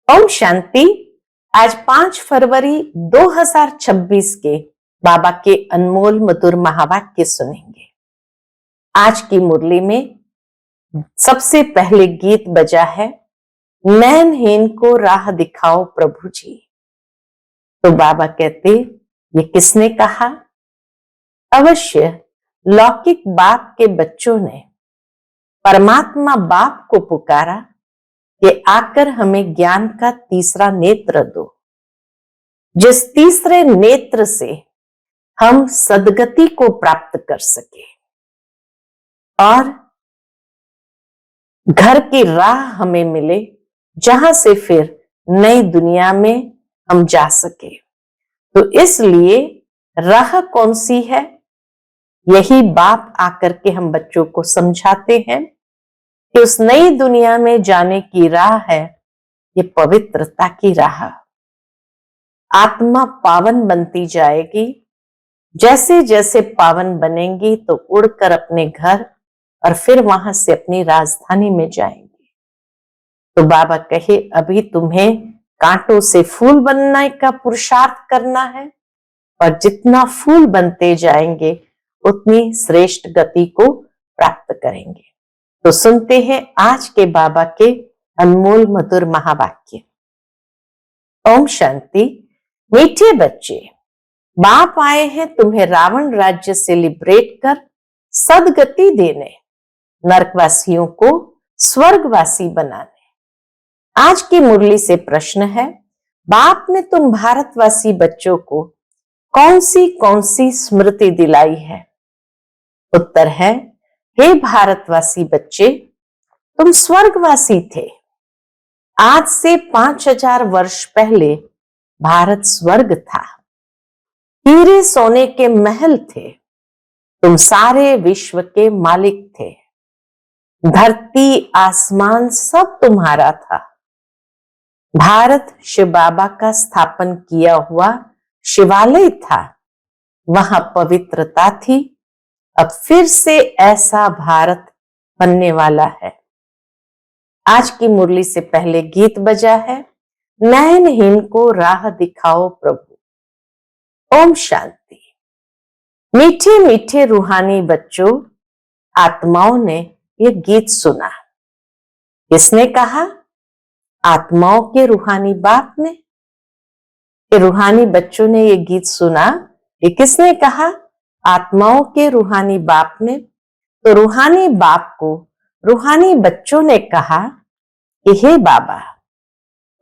ओम शांति। आज 5 फरवरी 2026 के बाबा के अनमोल मधुर महावाक्य सुनेंगे। आज की मुरली में सबसे पहले गीत बजा है, नैनहीन को राह दिखाओ प्रभु जी। तो बाबा कहते, ये किसने कहा? अवश्य लौकिक बाप के बच्चों ने परमात्मा बाप को पुकारा कि आकर हमें ज्ञान का तीसरा नेत्र दो, जिस तीसरे नेत्र से हम सदगति को प्राप्त कर सके और घर की राह हमें मिले, जहां से फिर नई दुनिया में हम जा सके। तो इसलिए राह कौन सी है? यही बाप आकर के हम बच्चों को समझाते हैं कि उस नई दुनिया में जाने की राह है ये पवित्रता की राह। आत्मा पावन बनती जाएगी, जैसे जैसे पावन बनेंगी तो उड़कर अपने घर और फिर वहां से अपनी राजधानी में जाएंगी। तो बाबा कहे, अभी तुम्हें कांटों से फूल बनने का पुरुषार्थ करना है और जितना फूल बनते जाएंगे उतनी श्रेष्ठ गति को प्राप्त करेंगे। तो सुनते हैं आज के बाबा के अनमोल मधुर महावाक्य। ओम शांति। मीठे बच्चे, बाप आए हैं तुम्हें रावण राज्य से लिबरेट कर सदगति देने, नरकवासियों को स्वर्गवासी बनाने। आज की मुरली से प्रश्न है, बाप ने तुम भारतवासी बच्चों को कौन सी स्मृति दिलाई है? उत्तर है, हे भारतवासी बच्चे, तुम स्वर्गवासी थे। आज से 5000 वर्ष पहले भारत स्वर्ग था। हीरे सोने के महल थे। तुम सारे विश्व के मालिक थे। धरती आसमान सब तुम्हारा था। भारत शिव बाबा का स्थापन किया हुआ शिवालय था। वहां पवित्रता थी। अब फिर से ऐसा भारत बनने वाला है। आज की मुरली से पहले गीत बजा है, नैनहीन को राह दिखाओ प्रभु। ओम शांति। मीठे मीठे रूहानी बच्चों, आत्माओं ने ये गीत सुना। किसने कहा? आत्माओं के रूहानी बाप ने। कि रूहानी बच्चों ने ये गीत सुना, ये किसने कहा? आत्माओं के रूहानी बाप ने। तो रूहानी बाप को रूहानी बच्चों ने कहा कि हे बाबा,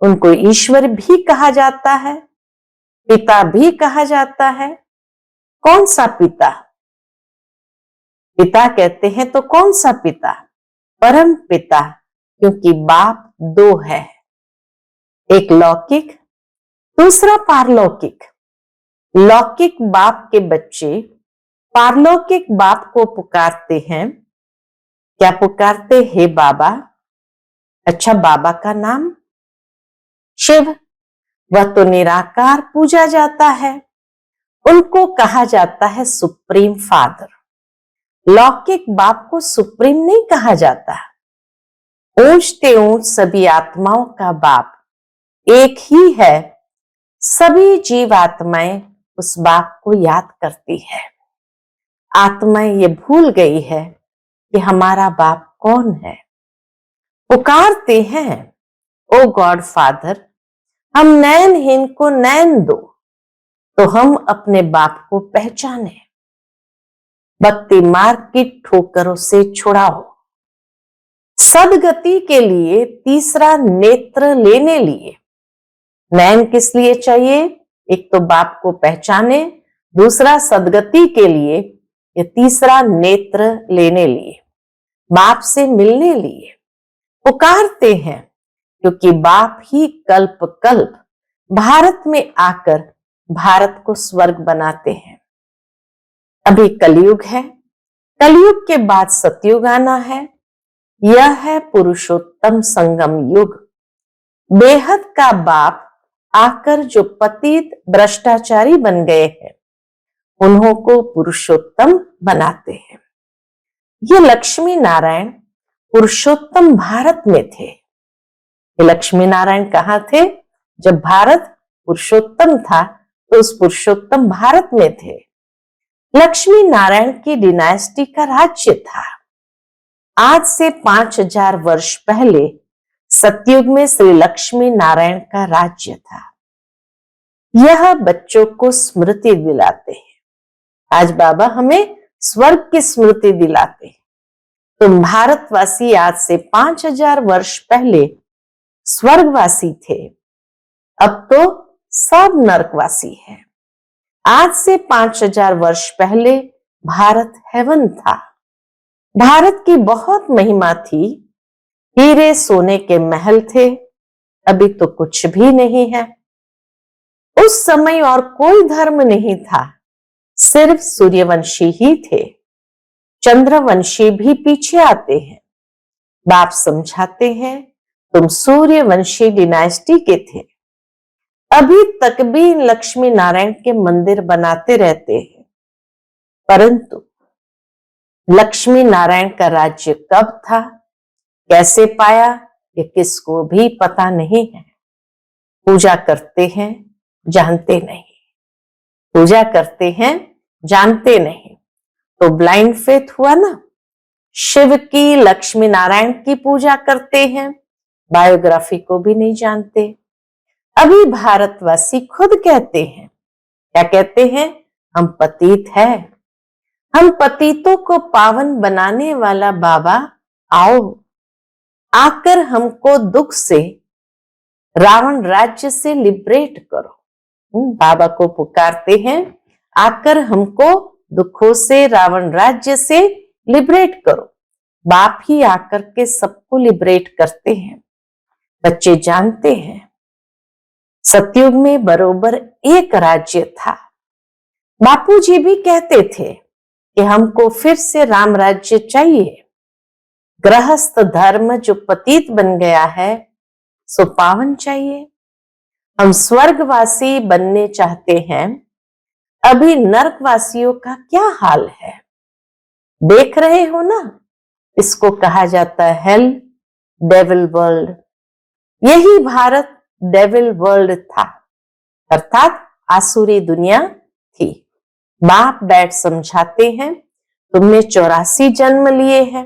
उनको ईश्वर भी कहा जाता है, पिता भी कहा जाता है। कौन सा पिता? पिता कहते हैं तो कौन सा पिता? परम पिता, क्योंकि बाप दो है, एक लौकिक, दूसरा पारलौकिक। लौकिक बाप के बच्चे पारलौकिक बाप को पुकारते हैं। क्या पुकारते? हे बाबा। अच्छा, बाबा का नाम शिव, वह तो निराकार पूजा जाता है। उनको कहा जाता है सुप्रीम फादर। लौकिक बाप को सुप्रीम नहीं कहा जाता। ऊंचते ऊंच सभी आत्माओं का बाप एक ही है। सभी जीव आत्माएं उस बाप को याद करती है। आत्माएं ये भूल गई है कि हमारा बाप कौन है। पुकारते हैं, ओ गॉड फादर, हम नैनहीन को नैन दो तो हम अपने बाप को पहचाने। भक्ति मार्ग की ठोकरों से छुड़ाओ। सदगति के लिए तीसरा नेत्र लेने लिए नैन किस लिए चाहिए? एक तो बाप को पहचाने, दूसरा सदगति के लिए, ये तीसरा नेत्र लेने लिए, बाप से मिलने लिए पुकारते हैं। क्योंकि बाप ही कल्प कल्प भारत में आकर भारत को स्वर्ग बनाते हैं। अभी कलयुग है, कलयुग के बाद सतयुग आना है। यह है पुरुषोत्तम संगम युग। बेहद का बाप आकर जो पतित भ्रष्टाचारी बन गए हैं, उन्हों को पुरुषोत्तम बनाते हैं। ये लक्ष्मी नारायण पुरुषोत्तम भारत में थे। ये लक्ष्मी नारायण कहाँ थे? जब भारत पुरुषोत्तम था तो उस पुरुषोत्तम भारत में थे। लक्ष्मी नारायण की डिनास्टी का राज्य था। आज से 5000 वर्ष पहले सतयुग में श्री लक्ष्मी नारायण का राज्य था। यह बच्चों को स्मृति दिलाते हैं। आज बाबा हमें स्वर्ग की स्मृति दिलाते हैं। तुम भारतवासी आज से 5000 वर्ष पहले स्वर्गवासी थे, अब तो सब नरकवासी है। आज से 5000 वर्ष पहले भारत हेवन था। भारत की बहुत महिमा थी। हीरे सोने के महल थे, अभी तो कुछ भी नहीं है। उस समय और कोई धर्म नहीं था, सिर्फ सूर्यवंशी ही थे। चंद्रवंशी भी पीछे आते हैं। बाप समझाते हैं तुम सूर्यवंशी डिनास्टी के थे। अभी तक भी लक्ष्मी नारायण के मंदिर बनाते रहते हैं, परंतु लक्ष्मी नारायण का राज्य कब था, कैसे पाया, ये किसको भी पता नहीं है। पूजा करते हैं, जानते नहीं। पूजा करते हैं, जानते नहीं, तो ब्लाइंड फेथ हुआ ना। शिव की, लक्ष्मी नारायण की पूजा करते हैं, बायोग्राफी को भी नहीं जानते। अभी भारतवासी खुद कहते हैं, क्या कहते हैं? हम पतित है। हम पतितों को पावन बनाने वाला बाबा आओ, आकर हमको दुख से, रावण राज्य से लिबरेट करो। बाबा को पुकारते हैं, आकर हमको दुखों से, रावण राज्य से लिबरेट करो। बाप ही आकर के सबको लिबरेट करते हैं। बच्चे जानते हैं सतयुग में बरोबर एक राज्य था। बापूजी भी कहते थे कि हमको फिर से राम राज्य चाहिए। गृहस्थ धर्म जो पतित बन गया है सो पावन चाहिए। हम स्वर्गवासी बनने चाहते हैं। अभी नरकवासियों का क्या हाल है देख रहे हो ना। इसको कहा जाता है हेल, डेविल वर्ल्ड। यही भारत डेविल वर्ल्ड था, अर्थात आसुरी दुनिया थी। बाप बैठ समझाते हैं तुमने 84 जन्म लिए हैं,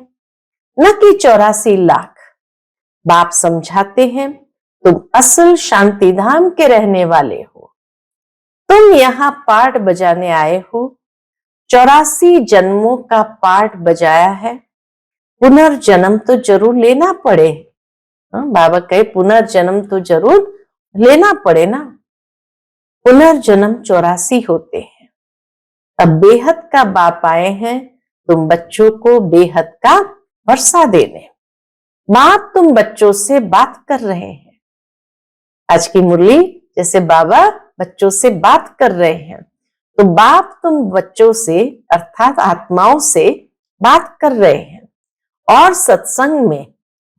न कि 84 लाख। बाप समझाते हैं तुम असल शांति धाम के रहने वाले हो। तुम यहां पार्ट बजाने आए हो। 84 जन्मों का पार्ट बजाया है, पुनर्जन्म तो जरूर लेना पड़े। बाबा कहे पुनर्जन्म तो जरूर लेना पड़े ना। पुनर्जन्म 84 होते हैं। अब बेहद का बाप आए हैं तुम बच्चों को बेहद का वर्षा देने। बाप तुम बच्चों से बात कर रहे हैं। आज की मुरली जैसे बाबा बच्चों से बात कर रहे हैं, तो बाप तुम बच्चों से अर्थात आत्माओं से बात कर रहे हैं। और सत्संग में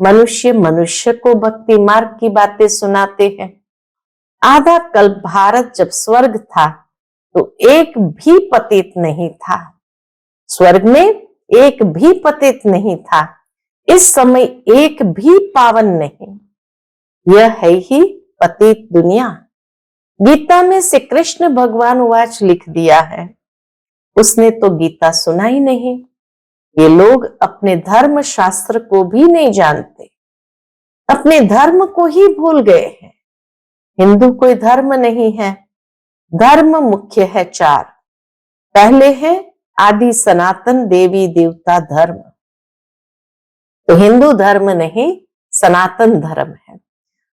मनुष्य मनुष्य को भक्ति मार्ग की बातें सुनाते हैं। आधा कल्प भारत जब स्वर्ग था तो एक भी पतित नहीं था। स्वर्ग में एक भी पतित नहीं था। इस समय एक भी पावन नहीं। यह है ही पतित दुनिया। गीता में श्री कृष्ण भगवान वाच लिख दिया है। उसने तो गीता सुना ही नहीं। ये लोग अपने धर्म शास्त्र को भी नहीं जानते, अपने धर्म को ही भूल गए हैं। हिंदू कोई धर्म नहीं है। धर्म मुख्य है 4। पहले है आदि सनातन देवी देवता धर्म, तो हिंदू धर्म नहीं सनातन धर्म है।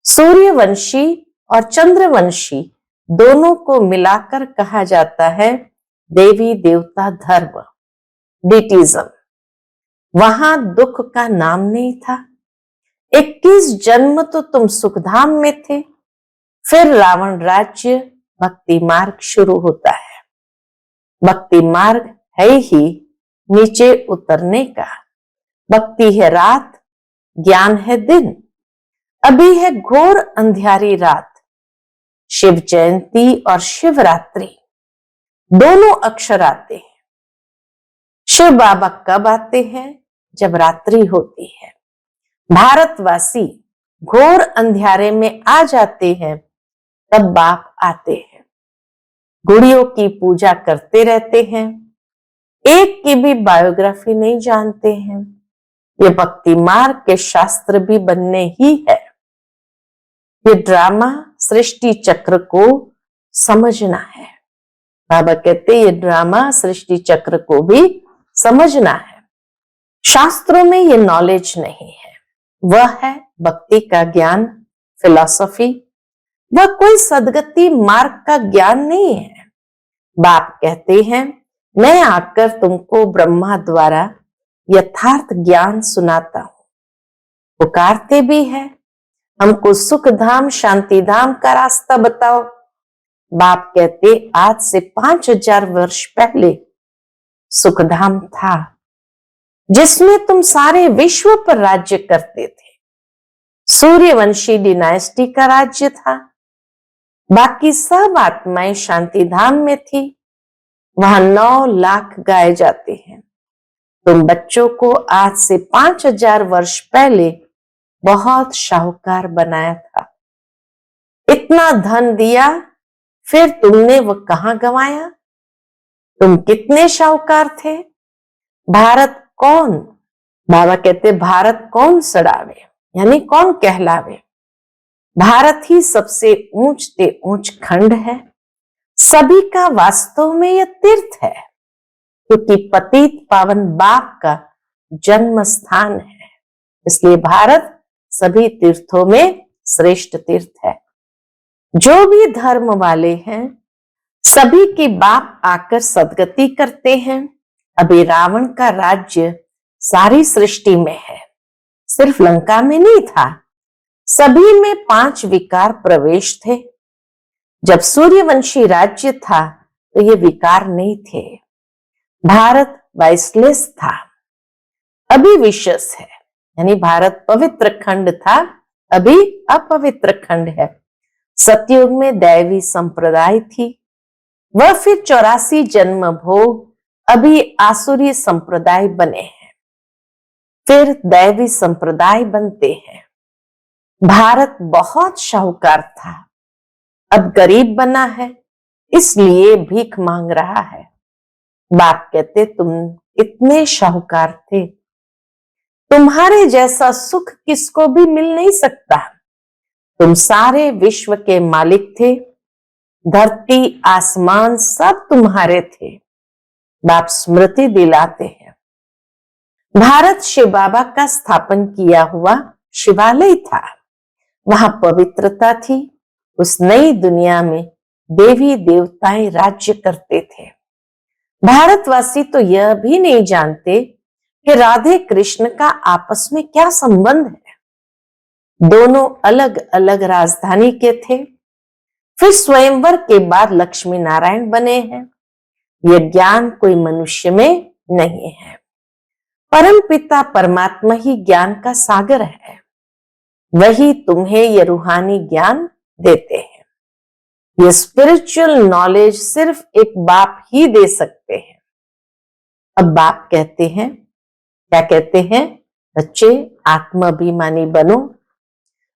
सूर्यवंशी और चंद्रवंशी दोनों को मिलाकर कहा जाता है देवी देवता धर्म, डिटिज्म। वहां दुख का नाम नहीं था। 21 जन्म तो तुम सुखधाम में थे, फिर रावण राज्य भक्ति मार्ग शुरू होता है। भक्ति मार्ग है ही नीचे उतरने का। भक्ति है रात, ज्ञान है दिन। अभी है घोर अंधियारी रात। शिव जयंती और शिवरात्रि दोनों अक्षर आते हैं। शिव बाबा कब आते हैं? जब रात्रि होती है। भारतवासी घोर अंधियारे में आ जाते हैं, तब बाप आते हैं। गुड़ियों की पूजा करते रहते हैं, एक की भी बायोग्राफी नहीं जानते हैं। ये भक्ति मार्ग के शास्त्र भी बनने ही है। ये ड्रामा सृष्टि चक्र को समझना है। बाबा कहते ये ड्रामा सृष्टि चक्र को भी समझना है। शास्त्रों में ये नॉलेज नहीं है, वह है भक्ति का ज्ञान, फिलॉसफी। वह कोई सदगति मार्ग का ज्ञान नहीं है। बाप कहते हैं मैं आकर तुमको ब्रह्मा द्वारा यथार्थ ज्ञान सुनाता हूं। पुकारते भी है, हमको सुख धाम शांति धाम का रास्ता बताओ। बाप कहते आज से 5000 वर्ष पहले सुखधाम था, जिसमें तुम सारे विश्व पर राज्य करते थे। सूर्यवंशी डिनाइस्टी का राज्य था। बाकी सब आत्माएं शांति धाम में थी। वहां 9 लाख गाए जाते हैं। तुम बच्चों को आज से 5000 वर्ष पहले बहुत शाहूकार बनाया था। इतना धन दिया, फिर तुमने वह कहां गंवाया? तुम कितने शाहूकार थे? भारत कौन? बाबा कहते भारत कौन सड़ावे, यानी कौन कहलावे। भारत ही सबसे ऊंचते ऊंच खंड है। सभी का वास्तव में यह तीर्थ है, क्योंकि पतित पावन बाप का जन्म स्थान है। इसलिए भारत सभी तीर्थों में श्रेष्ठ तीर्थ है। जो भी धर्म वाले हैं, सभी के बाप आकर सदगति करते हैं। अभी रावण का राज्य सारी सृष्टि में है, सिर्फ लंका में नहीं था। सभी में 5 विकार प्रवेश थे। जब सूर्यवंशी राज्य था तो ये विकार नहीं थे। भारत वाइसलेस था, अभी विशेष है, यानी भारत पवित्र खंड था, अभी अपवित्र खंड है। सतयुग में दैवी संप्रदाय थी, वह फिर 84 जन्म भोग, अभी आसुरी संप्रदाय बने हैं, फिर दैवी संप्रदाय बनते हैं। भारत बहुत शाहूकार था, अब गरीब बना है, इसलिए भीख मांग रहा है। बाप कहते तुम इतने शाहूकार थे, तुम्हारे जैसा सुख किसको भी मिल नहीं सकता। तुम सारे विश्व के मालिक थे, धरती आसमान सब तुम्हारे थे। बाप स्मृति दिलाते हैं, भारत शिव बाबा का स्थापन किया हुआ शिवालय था, वहां पवित्रता थी। उस नई दुनिया में देवी देवताएं राज्य करते थे। भारतवासी तो यह भी नहीं जानते कि राधे कृष्ण का आपस में क्या संबंध है। दोनों अलग अलग राजधानी के थे, फिर स्वयंवर के बाद लक्ष्मी नारायण बने हैं। यह ज्ञान कोई मनुष्य में नहीं है। परम पिता परमात्मा ही ज्ञान का सागर है, वही तुम्हें यह रूहानी ज्ञान देते हैं। ये स्पिरिचुअल नॉलेज सिर्फ एक बाप ही दे सकते हैं। अब बाप कहते हैं, क्या कहते हैं? बच्चे आत्माभिमानी बनो,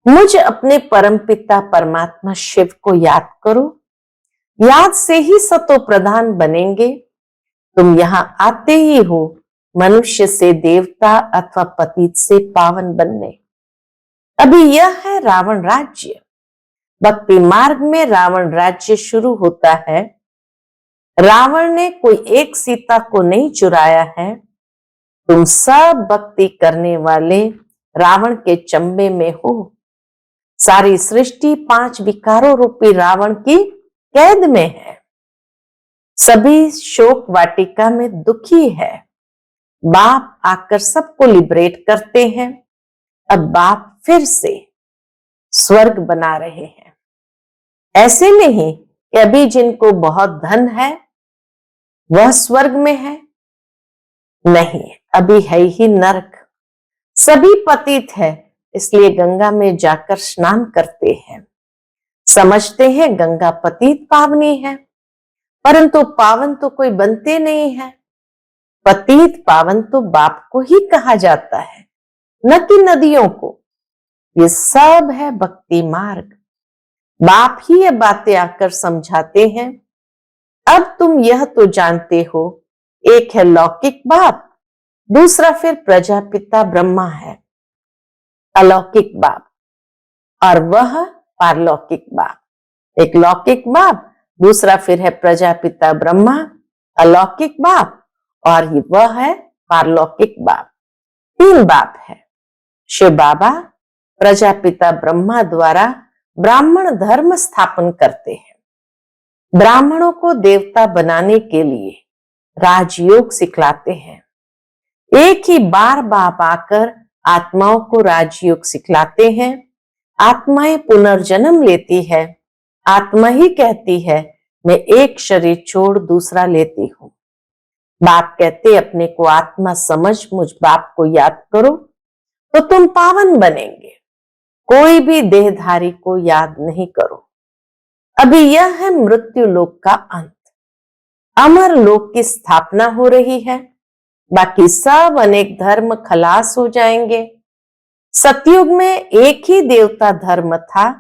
मुझ अपने परम पिता परमात्मा शिव को याद करो। याद से ही सतो प्रधान बनेंगे। तुम यहां आते ही हो मनुष्य से देवता अथवा पतित से पावन बनने। अभी यह है रावण राज्य। भक्ति मार्ग में रावण राज्य शुरू होता है। रावण ने कोई एक सीता को नहीं चुराया है। तुम सब भक्ति करने वाले रावण के चंबे में हो। सारी सृष्टि 5 विकारों रूपी रावण की कैद में है। सभी शोक वाटिका में दुखी है। बाप आकर सबको लिबरेट करते हैं। अब बाप फिर से स्वर्ग बना रहे हैं। ऐसे नहीं कि अभी जिनको बहुत धन है वह स्वर्ग में है, नहीं, अभी है ही नरक। सभी पतित है, इसलिए गंगा में जाकर स्नान करते हैं। समझते हैं गंगा पतित पावनी है, परंतु पावन तो कोई बनते नहीं है। पतित पावन तो बाप को ही कहा जाता है, न कि नदियों को। ये सब है भक्ति मार्ग। बाप ही ये बातें आकर समझाते हैं। अब तुम यह तो जानते हो, एक है लौकिक बाप, दूसरा फिर प्रजापिता ब्रह्मा है, अलौकिक बाप, और वह पारलौकिक बाप। एक लौकिक बाप, दूसरा फिर है प्रजापिता ब्रह्मा, अलौकिक बाप, और वह है पारलौकिक बाप। 3 बाप है। शिव बाबा प्रजापिता ब्रह्मा द्वारा ब्राह्मण धर्म स्थापन करते हैं। ब्राह्मणों को देवता बनाने के लिए राजयोग सिखलाते हैं। एक ही बार बाप आकर आत्माओं को राजयोग सिखलाते हैं। आत्माएं पुनर्जन्म लेती है। आत्मा ही कहती है, मैं एक शरीर छोड़ दूसरा लेती हूं। बाप कहते, अपने को आत्मा समझ मुझ बाप को याद करो तो तुम पावन बनेंगे। कोई भी देहधारी को याद नहीं करो। अभी यह है मृत्यु लोक का अंत। अमर लोक की स्थापना हो रही है। बाकी सब अनेक धर्म खलास हो जाएंगे। सतयुग में एक ही देवता धर्म था।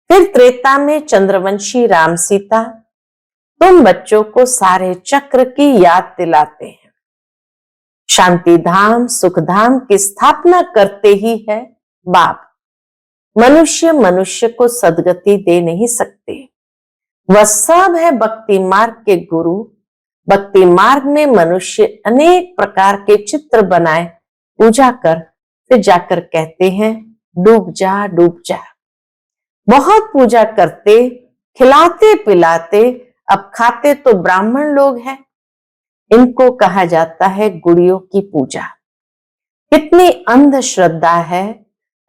फिर त्रेता में चंद्रवंशी राम सीता तुम बच्चों को सारे चक्र की याद दिलाते हैं। शांति धाम सुख धाम की स्थापना करते ही है बाप। मनुष्य मनुष्य को सदगति दे नहीं सकते। वह सब है भक्ति मार्ग के गुरु। भक्ति मार्ग में मनुष्य अनेक प्रकार के चित्र बनाए पूजा कर फिर जाकर कहते हैं, डूब जा डूब जा। बहुत पूजा करते, खिलाते पिलाते, अब खाते तो ब्राह्मण लोग हैं। इनको कहा जाता है गुड़ियों की पूजा। कितनी अंधश्रद्धा है,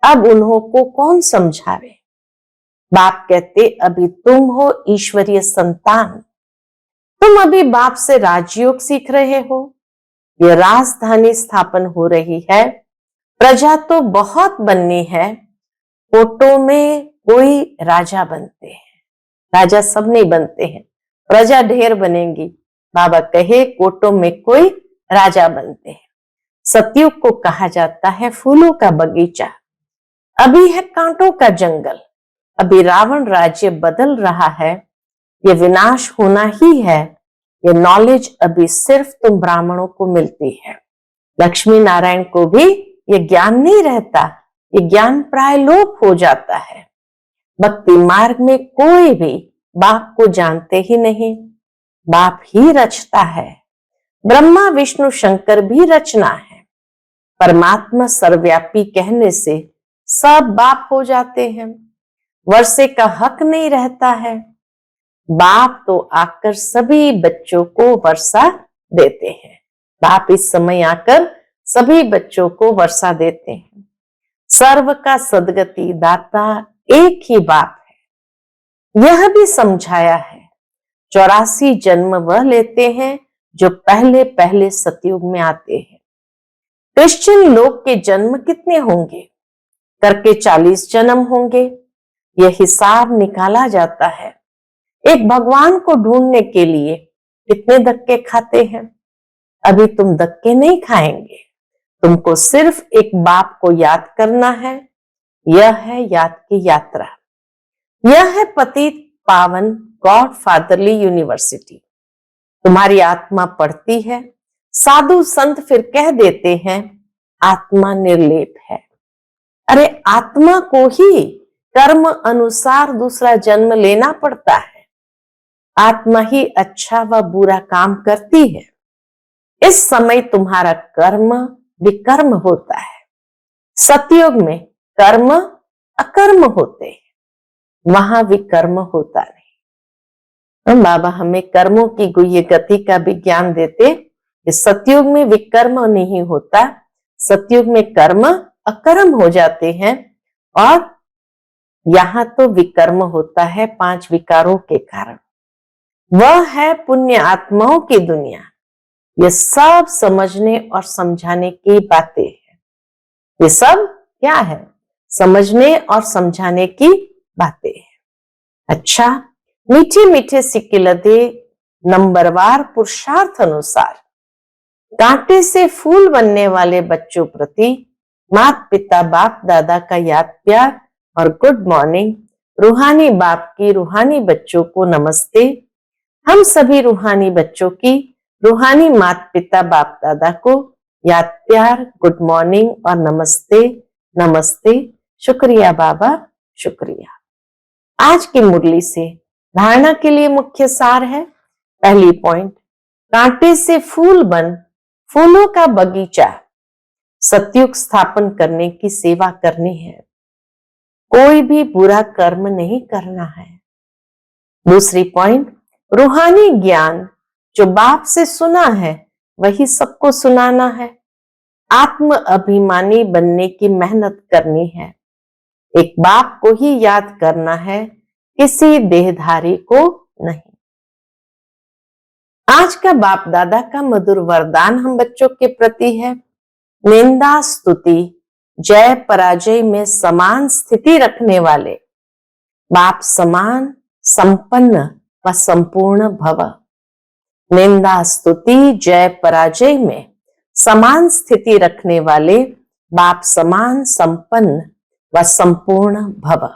अब उन्हों को कौन समझावे। बाप कहते, अभी तुम हो ईश्वरीय संतान। तुम अभी बाप से राजयोग सीख रहे हो। ये राजधानी स्थापन हो रही है। प्रजा तो बहुत बननी है। कोटों में कोई राजा बनते हैं, राजा सब नहीं बनते हैं। प्रजा ढेर बनेगी। बाबा कहे, कोटों में कोई राजा बनते हैं। सतयुग को कहा जाता है फूलों का बगीचा। अभी है कांटों का जंगल। अभी रावण राज्य बदल रहा है। ये विनाश होना ही है। ये नॉलेज अभी सिर्फ तुम ब्राह्मणों को मिलती है। लक्ष्मी नारायण को भी ये ज्ञान नहीं रहता। ये ज्ञान प्राय लोप हो जाता है। भक्ति मार्ग में कोई भी बाप को जानते ही नहीं। बाप ही रचता है। ब्रह्मा विष्णु शंकर भी रचना है। परमात्मा सर्वव्यापी कहने से सब बाप हो जाते हैं। वर्षे का हक नहीं रहता है। बाप तो आकर सभी बच्चों को वर्षा देते हैं। बाप इस समय आकर सभी बच्चों को वर्षा देते हैं। सर्व का सदगति दाता एक ही बाप है। यह भी समझाया है। 84 जन्म वह लेते हैं जो पहले पहले सतयुग में आते हैं। क्रिश्चियन लोग के जन्म कितने होंगे? करके 40 जन्म होंगे। यह हिसाब निकाला जाता है। एक भगवान को ढूंढने के लिए कितने धक्के खाते हैं। अभी तुम धक्के नहीं खाएंगे। तुमको सिर्फ एक बाप को याद करना है। यह है याद की यात्रा। यह है पतित पावन गॉड फादरली यूनिवर्सिटी। तुम्हारी आत्मा पढ़ती है। साधु संत फिर कह देते हैं आत्मा निर्लेप है। अरे आत्मा को ही कर्म अनुसार दूसरा जन्म लेना पड़ता है। आत्मा ही अच्छा व बुरा काम करती है। इस समय तुम्हारा कर्म विकर्म होता है। सतयुग में कर्म अकर्म होते हैं। वहां विकर्म होता नहीं। बाबा हमें कर्मों की गुह्य गति का भी ज्ञान देते। सतयुग में विकर्म नहीं होता। सतयुग में कर्म अकर्म हो जाते हैं और यहां तो विकर्म होता है 5 विकारों के कारण। वह है पुण्य आत्माओं की दुनिया। ये सब समझने और समझाने की बातें हैं। ये सब क्या है? समझने और समझाने की बातें हैं। अच्छा, मीठे मीठे सिक्के लदे नंबरवार पुरुषार्थ अनुसार कांटे से फूल बनने वाले बच्चों प्रति माता पिता बाप दादा का याद प्यार और गुड मॉर्निंग। रूहानी बाप की रूहानी बच्चों को नमस्ते। हम सभी रूहानी बच्चों की रूहानी माता पिता बाप दादा को याद प्यार, गुड मॉर्निंग और नमस्ते नमस्ते। शुक्रिया बाबा, शुक्रिया। आज की मुरली से धारणा के लिए मुख्य सार है। पहली पॉइंट, कांटे से फूल बन फूलों का बगीचा सतयुग स्थापन करने की सेवा करनी है। कोई भी बुरा कर्म नहीं करना है। दूसरी पॉइंट, रूहानी ज्ञान जो बाप से सुना है वही सबको सुनाना है। आत्म अभिमानी बनने की मेहनत करनी है। एक बाप को ही याद करना है, किसी देहधारी को नहीं। आज का बाप दादा का मधुर वरदान हम बच्चों के प्रति है। निंदा स्तुति जय पराजय में समान स्थिति रखने वाले बाप समान संपन्न व संपूर्ण भव। निंदा स्तुति जय पराजय में समान स्थिति रखने वाले बाप समान संपन्न व संपूर्ण भव।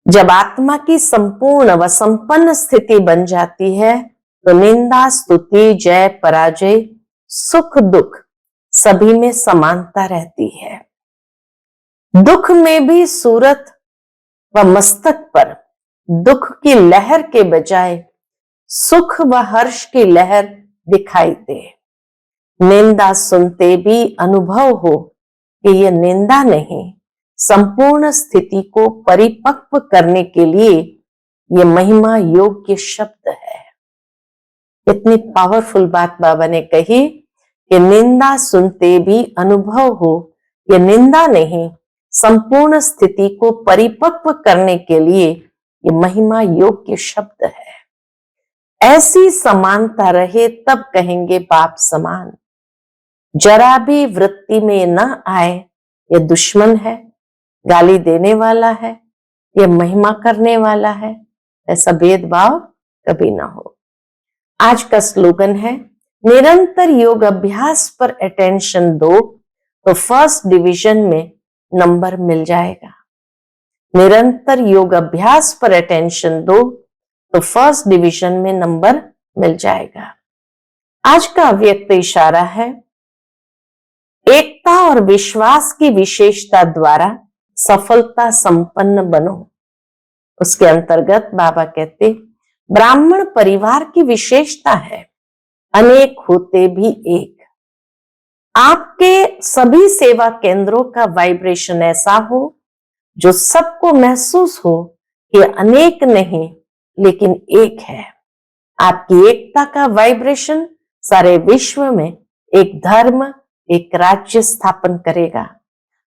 जब आत्मा की संपूर्ण व संपन्न स्थिति बन जाती है तो निंदा स्तुति जय पराजय सुख दुख सभी में समानता रहती है। दुख में भी सूरत व मस्तक पर दुख की लहर के बजाय सुख व हर्ष की लहर दिखाई दे। निंदा सुनते भी अनुभव हो कि यह निंदा नहीं, संपूर्ण स्थिति को परिपक्व करने के लिए यह महिमा योग्य शब्द है। इतनी पावरफुल बात बाबा ने कही कि निंदा सुनते भी अनुभव हो, यह निंदा नहीं, संपूर्ण स्थिति को परिपक्व करने के लिए यह महिमा योग्य शब्द है। ऐसी समानता रहे तब कहेंगे बाप समान। जरा भी वृत्ति में न आए यह दुश्मन है, गाली देने वाला है, यह महिमा करने वाला है, ऐसा भेदभाव कभी ना हो। आज का स्लोगन है, निरंतर योग अभ्यास पर अटेंशन दो तो फर्स्ट डिवीजन में नंबर मिल जाएगा। निरंतर योग अभ्यास पर अटेंशन दो तो फर्स्ट डिवीजन में नंबर मिल जाएगा। आज का अव्यक्त इशारा है, एकता और विश्वास की विशेषता द्वारा सफलता संपन्न बनो। उसके अंतर्गत बाबा कहते, ब्राह्मण परिवार की विशेषता है, अनेक होते भी एक। आपके सभी सेवा केंद्रों का वाइब्रेशन ऐसा हो जो सबको महसूस हो कि अनेक नहीं लेकिन एक है। आपकी एकता का वाइब्रेशन सारे विश्व में एक धर्म, एक राज्य स्थापन करेगा।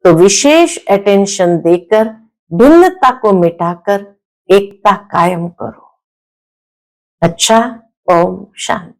तो विशेष अटेंशन देकर भिन्नता को मिटाकर एकता कायम करो। अच्छा, ओम शांति।